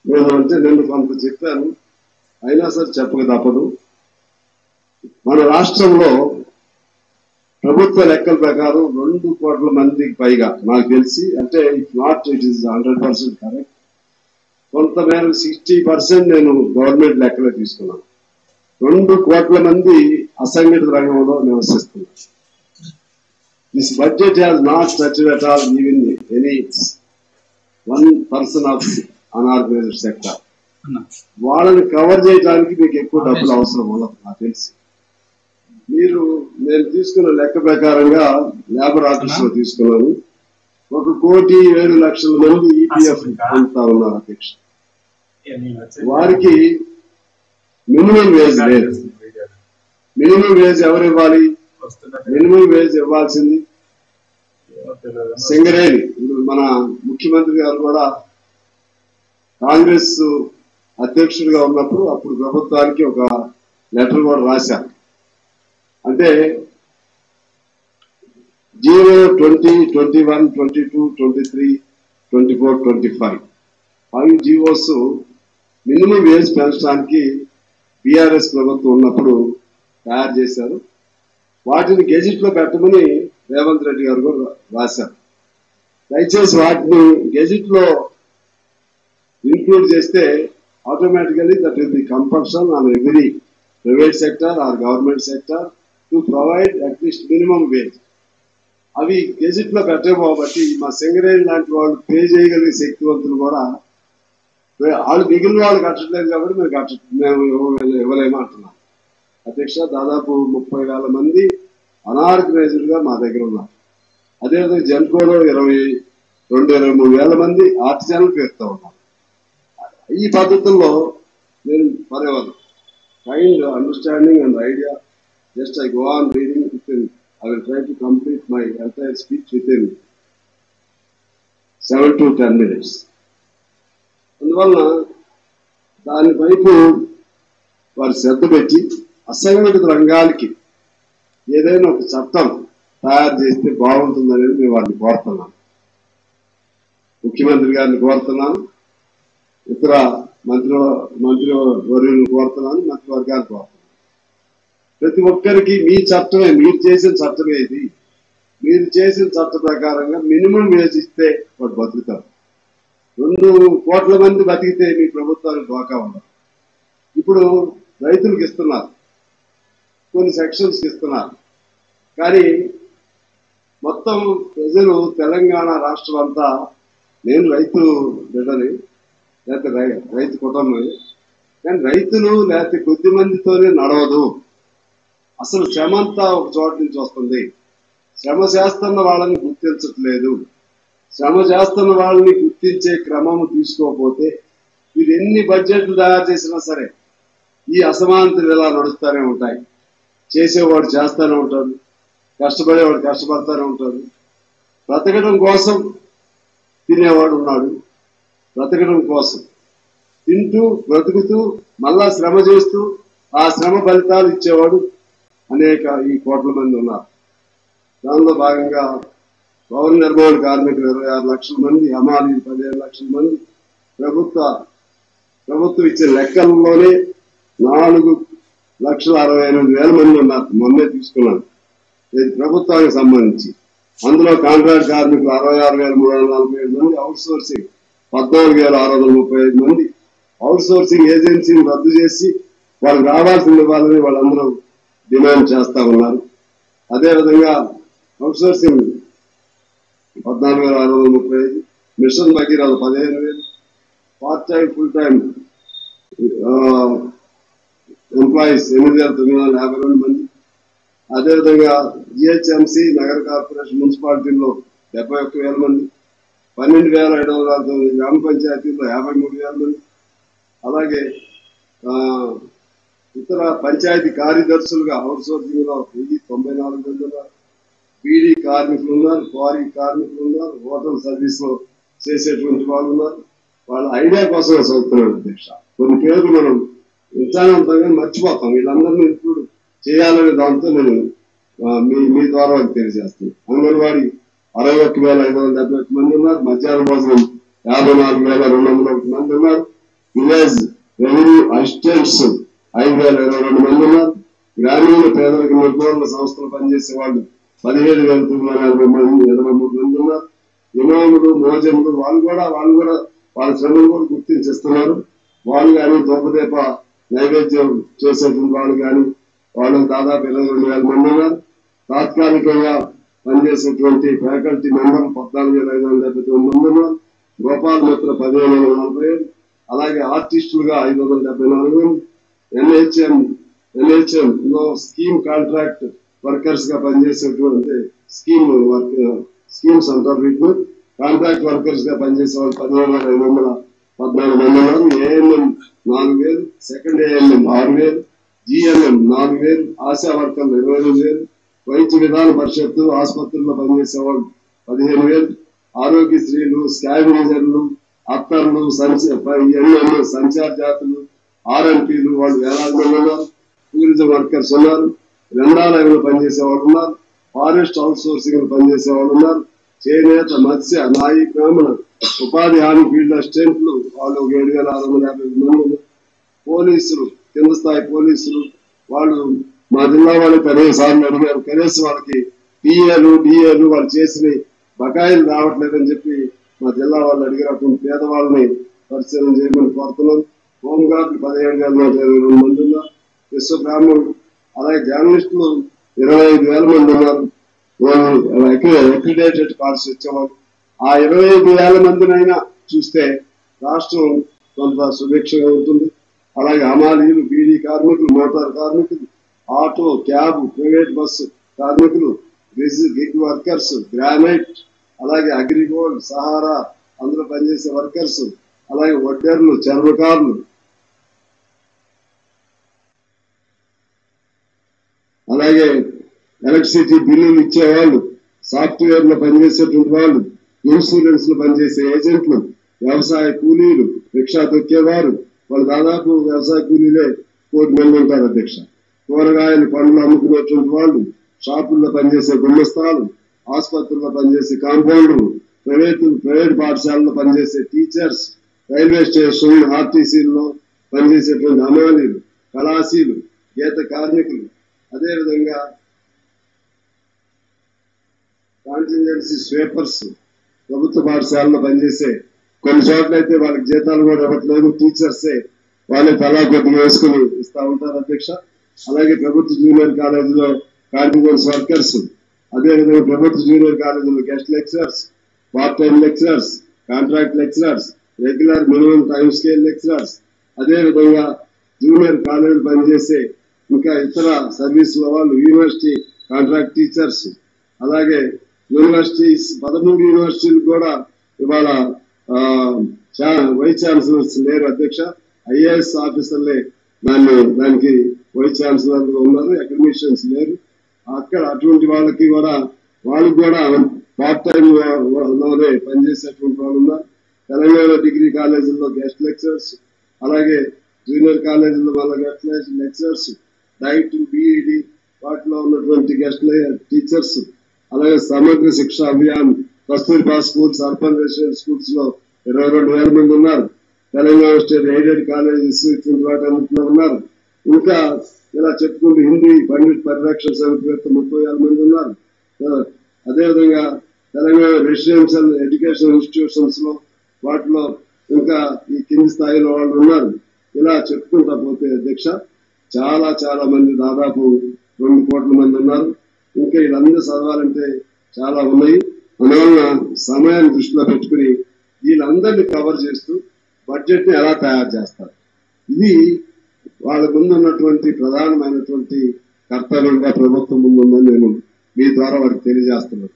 నేను అంటే నేను కొంత చెప్పాను, అయినా సరే చెప్పక తప్పదు. మన రాష్ట్రంలో ప్రభుత్వ లెక్కల ప్రకారం 2 కోట్ల మందికి పైగా నాకు తెలిసి, అంటే it not it is 100% correct, కొంతమేర 60% నేను గవర్నమెంట్ లెక్కలో తీసుకున్నాను. 2 కోట్ల మంది అసంఘటిత రంగంలో నివసిస్తున్నారు. This budget has not touched at all even any 1% of unorganised sector. వాళ్ళని కవర్ చేయడానికి మీకు ఎక్కువ డబ్బులు అవసరం ఉండదు నాకు తెలిసి. నేను తీసుకున్న లెక్క ప్రకారంగా లేబర్ ఆఫీస్ లో తీసుకున్నాను, 1,07,00,000 మంది ఈపీఎఫ్ పొందుతా ఉన్నారు అధ్యక్ష. వారికి మినిమం వేజ్ లేదు. మినిమం వేజ్ ఎవరు ఇవ్వాలి? మినిమం వేజ్ ఇవ్వాల్సింది సింగరేణి. మన ముఖ్యమంత్రి గారు కూడా కాంగ్రెస్ అధ్యక్షుడిగా ఉన్నప్పుడు అప్పుడు ప్రభుత్వానికి ఒక లెటర్ కూడా రాశారు. అంటే 0, 20, 21, 22, 23, 24, 25 5 జీవోస్ మినిమం వేజ్ పెంచడానికి బీఆర్ఎస్ ప్రభుత్వం ఉన్నప్పుడు తయారు చేశారు. వాటిని గెజిట్ లో పెట్టమని రేవంత్ రెడ్డి గారు కూడా రాశారు. దయచేసి వాటిని గెజిట్ లో ఇంక్లూడ్ చేస్తే automatically that will be compulsion on every private sector are government sector to provide at least minimum wage. అవి గెజిట్ లో పెట్టబోబట్టి మా సింగరేణి లాంటి వాళ్ళు పే చేయగలిగే శక్తివంతులు కూడా వాళ్ళు మిగిలిన వాళ్ళు కట్టట్లేదు కాబట్టి మేము ఇవ్వలేమంటున్నాం అధ్యక్ష. దాదాపు 30,000 మంది అనార్గనైజ్డ్ గా మా దగ్గర ఉన్నారు. అదేవిధంగా జెన్కోలో 22-23,000 మంది ఆర్టిజాన్లు పేరుతో ఉన్నారు. ఈ పద్ధతుల్లో నేను పదేవాళ్ళు kind understanding and idea. Just I go on reading with I will try to complete my entire speech within 7 to 10 minutes. అందువల్ల దాని వైపు వారు శ్రద్ధ పెట్టి అసంఘటిత రంగాలకి ఏదైనా ఒక చట్టం తయారు చేస్తే బాగుంటుందనేది మేము వారిని కోరుతున్నాను. ముఖ్యమంత్రి గారిని కోరుతున్నాను, ఇతర మంత్రివర్యులను కోరుతున్నాను, మంత్రివర్గాన్ని కోరుతున్నాను. ప్రతి ఒక్కరికి మీ చట్టమే, మీరు చేసిన చట్టమే ఇది. మీరు చేసిన చట్ట ప్రకారంగా మినిమం వేజ్ ఇస్తే వాడు బతుకుతారు. 2 కోట్ల మంది బతికితే మీ ప్రభుత్వానికి దోకా ఉండదు. ఇప్పుడు రైతులకు ఇస్తున్నారు, కొన్ని సెక్షన్స్ ఇస్తున్నారు, కానీ మొత్తం ప్రజలు తెలంగాణ రాష్ట్రం అంతా, నేను రైతు బిడ్డని లేకపోతే రైతు కుటుంబం, కానీ రైతులు లేకపోతే కొద్ది మందితోనే నడవదు. అసలు శ్రమ అంతా ఒక చోట నుంచి వస్తుంది. శ్రమ చేస్తున్న వాళ్ళని గుర్తించట్లేదు. శ్రమ చేస్తున్న వాళ్ళని గుర్తించే క్రమం తీసుకోకపోతే వీరు ఎన్ని బడ్జెట్లు తయారు చేసినా సరే ఈ అసమానతలు ఇలా నడుస్తూనే ఉంటాయి. చేసేవాడు చేస్తూనే ఉంటాడు, కష్టపడేవాడు కష్టపడతానే ఉంటాడు. బ్రతకడం కోసం తినేవాడు ఉన్నాడు, బ్రతకడం కోసం తింటూ బ్రతుకుతూ మళ్ళా శ్రమ చేస్తూ ఆ శ్రమ ఫలితాలు ఇచ్చేవాడు అనేక ఈ కోట్ల మంది ఉన్నారు. దానిలో భాగంగా భవన నిర్మాణ కార్మికులు 26 లక్షల మంది, హమాలి 15 లక్షల మంది, ప్రభుత్వం ఇచ్చే లెక్కల్లోనే 4,68,000 మంది ఉన్నారు. మొన్నే తీసుకున్నాను ఇది ప్రభుత్వానికి సంబంధించి. అందులో కాంట్రాక్ట్ కార్మికులు 66,347 మంది, అవుట్ సోర్సింగ్ 14,635 మంది. అవుట్ సోర్సింగ్ ఏజెన్సీని రద్దు చేసి వాళ్ళకి రావాల్సింది ఇవ్వాలని వాళ్ళందరూ డిమాండ్ చేస్తా ఉన్నారు. అదేవిధంగా outsourcing 14,635, mission Bhagiratha 15,000, part time full time employees 8,952 మంది. అదేవిధంగా జిహెచ్ఎంసీ, నగర కార్పొరేషన్, మున్సిపాలిటీల్లో 71,000 మంది, 12,509 గ్రామ పంచాయతీల్లో 53,000 మంది. అలాగే ఇతర పంచాయతీ కార్యదర్శులుగా అవుట్ సోర్సింగ్ లో 1,094 మంది ఉన్నారు. బీడీ కార్మికులు ఉన్నారు, క్వారీ కార్మికులు ఉన్నారు, హోటల్ సర్వీస్ లో చేసేటువంటి వాళ్ళు ఉన్నారు. వాళ్ళ ఐడియా కోసం చదువుతున్నాడు అధ్యక్ష. కొన్ని పేర్లు మనం విచారంతంగా మర్చిపోతాం. వీళ్ళందరినీ ఇప్పుడు చేయాలనే దాంతో నేను మీ ద్వారా తెలియజేస్తాను. అంగన్వాడీ 61,571 మంది ఉన్నారు. మధ్యాహ్న భోజనం 54,201 మంది ఉన్నారు. విలేజ్ రెవెన్యూ అసిస్టెంట్స్ 5,022 మంది ఉన్నారు. గ్రామీణ పేదరిక నిర్మూలన సంస్థలు పనిచేసే వాళ్ళు 17,983 మంది ఉన్నారు. ఇమాములు మోజములు వాళ్ళు కూడా వాళ్ళ శ్రమను కూడా గుర్తించేస్తున్నారు. వాళ్ళు కానీ దోపదీప నైవేద్యం చేసేటువంటి వాళ్ళు కానీ వాళ్ళు దాదాపు 22,000 మంది ఉన్నారు. తాత్కాలికంగా పనిచేసేటువంటి ఫ్యాకల్టీ మెంబర్లు 14,579 మంది ఉన్నారు. గోపాల మిత్ర 15,047, అలాగే ఆర్టిస్టులుగా 574 మంది, ఎన్హెచ్ఎం లో స్కీమ్ కాంట్రాక్ట్ వర్కర్స్ గా పనిచేసేటువంటి స్కీమ్స్ అంటారు వీటిని. కాంట్రాక్ట్ వర్కర్స్ గా పనిచేసే వాళ్ళు 17,514 మంది ఉన్నారు. ANM 4,000, second ANM 6,000, GNM 4,000, ASHA వర్కర్లు 22,000, వైద్య విధాన పరిషత్తు ఆసుపత్రుల్లో పనిచేసే వాళ్ళు 15,000, ఆరోగ్యశ్రీలు, స్కావెంజర్లు, అత్తర్లు, సంచార జాతులు, ఆర్ఎంపీలు వాళ్ళు వేలాది మంది ఉన్నారు. టూరిజం వర్కర్స్ ఉన్నారు. గ్రంథాలయంలో పనిచేసే వాళ్ళు ఉన్నారు. ఫారెస్ట్ అవుట్ సోర్సింగ్ పనిచేసే వాళ్ళు ఉన్నారు. చేనేత, మత్స్య, నాయి, బ్రాహ్మణ, ఉపాధి హామీ ఫీల్డ్ అసిస్టెంట్లు వాళ్ళు 7,650 మంది ఉన్నారు. పోలీసులు, కింద స్థాయి పోలీసులు వాళ్ళు మా జిల్లా వాళ్ళకి 15 సార్లు అడిగారు. కనీసం వాళ్ళకి డిఏలు వాళ్ళు చేసిన బకాయిలు రావట్లేదని చెప్పి మా జిల్లా వాళ్ళు అడిగినటువంటి పేదవాళ్ళని పరిశీలన చేయమని కోరుతున్నాం. హోంగార్డులు 17,122 మంది ఉన్నారు. విశ్వ బ్రాహ్మణులు, అలాగే జర్నలిస్టులు 25,000 మంది ఉన్నారు. అక్రిడేటెడ్ కార్డ్స్ ఇచ్చేవాళ్ళు. ఆ 25,000 మందినైనా చూస్తే రాష్ట్రం కొంత సుభిక్షంగా ఉంటుంది. అలాగే హమాలీలు, బీడీ కార్మికులు, మోటార్ కార్మికులు, ఆటో, క్యాబ్, ప్రైవేట్ బస్సు కార్మికులు, గిగ్ వర్కర్స్, గ్రానైట్, అలాగే అగ్రిగోల్డ్, సహారా అందులో పనిచేసే వర్కర్స్, అలాగే వడ్డెర్లు, చర్మకారులు, అలాగే ఎలక్ట్రిసిటీ బిల్లులు ఇచ్చేవాళ్ళు, సాఫ్ట్వేర్ లో పనిచేసేటువంటి వాళ్ళు, ఇన్సూరెన్స్ లో పనిచేసే ఏజెంట్లు, వ్యవసాయ కూలీలు, రిక్షా తొక్కేవారు వాళ్ళు దాదాపు వ్యవసాయ కూలీలే 1,000 మంది ఉంటారు అధ్యక్ష. కూరగాయలు, పండ్లు అమ్ముకునేటువంటి వాళ్ళు, షాపుల్లో పనిచేసే గుమ్మస్తాలు, ఆసుపత్రుల్లో పనిచేసే కాంపౌండర్లు, ప్రైవేట్ పాఠశాలలో పనిచేసే టీచర్స్, రైల్వే స్టేషన్ ఆర్టీసీల్లో పనిచేసేటువంటి హమాలీలు, కళాశీలు, గీత కార్మికులు, అదేవిధంగా కాంటింజెన్సీ స్వీపర్స్, ప్రభుత్వ పాఠశాలలో పనిచేసే కొన్ని చోట్ల అయితే వాళ్ళకి జీతాలు కూడా ఇవ్వట్లేదు. టీచర్సే వాళ్ళే తలా కొద్దిగా వేసుకుని ఇస్తా ఉంటారు అధ్యక్ష. అలాగే ప్రభుత్వ జూనియర్ కాలేజీలో కాంటింజెన్స్ వర్కర్స్, అదేవిధంగా ప్రభుత్వ జూనియర్ కాలేజీలో guest lecturers, part time lecturers, contract lecturers, regular minimum time scale lecturers, అదేవిధంగా జూనియర్ కాలేజీలు పనిచేసే ఇంకా ఇతర సర్వీసుల వాళ్ళు, యూనివర్సిటీ కాంట్రాక్ట్ టీచర్స్, అలాగే యూనివర్సిటీస్ 13 యూనివర్సిటీలు కూడా ఇవాళ వైస్ ఛాన్సలర్స్ లేరు అధ్యక్ష. ఐఏఎస్ ఆఫీసర్లే దానికి వైస్ ఛాన్సలర్ ఉన్నారు, అకాడమిషియన్స్ లేరు. అక్కడ అటువంటి వాళ్ళకి కూడా పార్ట్ టైం లోనే పనిచేసేటువంటి వాళ్ళు ఉన్నారు. తెలంగాణ డిగ్రీ కాలేజీల్లో గెస్ట్ లెక్చరర్స్, అలాగే జూనియర్ కాలేజీల్లో వాళ్ళ గెస్ట్ లెక్చరర్స్, డైట్, బీఈడి వాటిలో ఉన్నటువంటి గెస్ట్ టీచర్స్, అలాగే సమగ్ర శిక్ష Abhiyan, Kasturba schools, urban residential schools లో 22,000 మంది ఉన్నారు. తెలంగాణ స్టేట్ ఎయిడెడ్ కాలేజెస్ ఇటువంటి వాటి ఉన్నారు. ఇంకా ఇలా చెప్పుకుంటూ హిందీ పండిట్ పరిరక్షణ సమితి 30,000 మంది ఉన్నారు. అదేవిధంగా తెలంగాణ రెసిడెన్షియల్ ఎడ్యుకేషన్ ఇన్స్టిట్యూషన్స్ లో వాటిలో ఇంకా ఈ కింది స్థాయిలో వాళ్ళు ఉన్నారు. ఇలా చెప్పుకుంటా పోతే అధ్యక్ష చాలా మంది, దాదాపు 2 కోట్ల మంది ఉన్నారు. ఇంకా వీళ్ళందరూ చదవాలంటే చాలా ఉన్నాయి. అందువల్ల సమయాన్ని దృష్టిలో పెట్టుకుని వీళ్ళందరినీ కవర్ చేస్తూ బడ్జెట్ ని ఎలా తయారు చేస్తారు, ఇది వాళ్ళ ముందు ఉన్నటువంటి ప్రధానమైనటువంటి కర్తవ్యంగా ప్రభుత్వం ముందు ఉందని నేను మీ ద్వారా వారికి తెలియజేస్తున్నాను.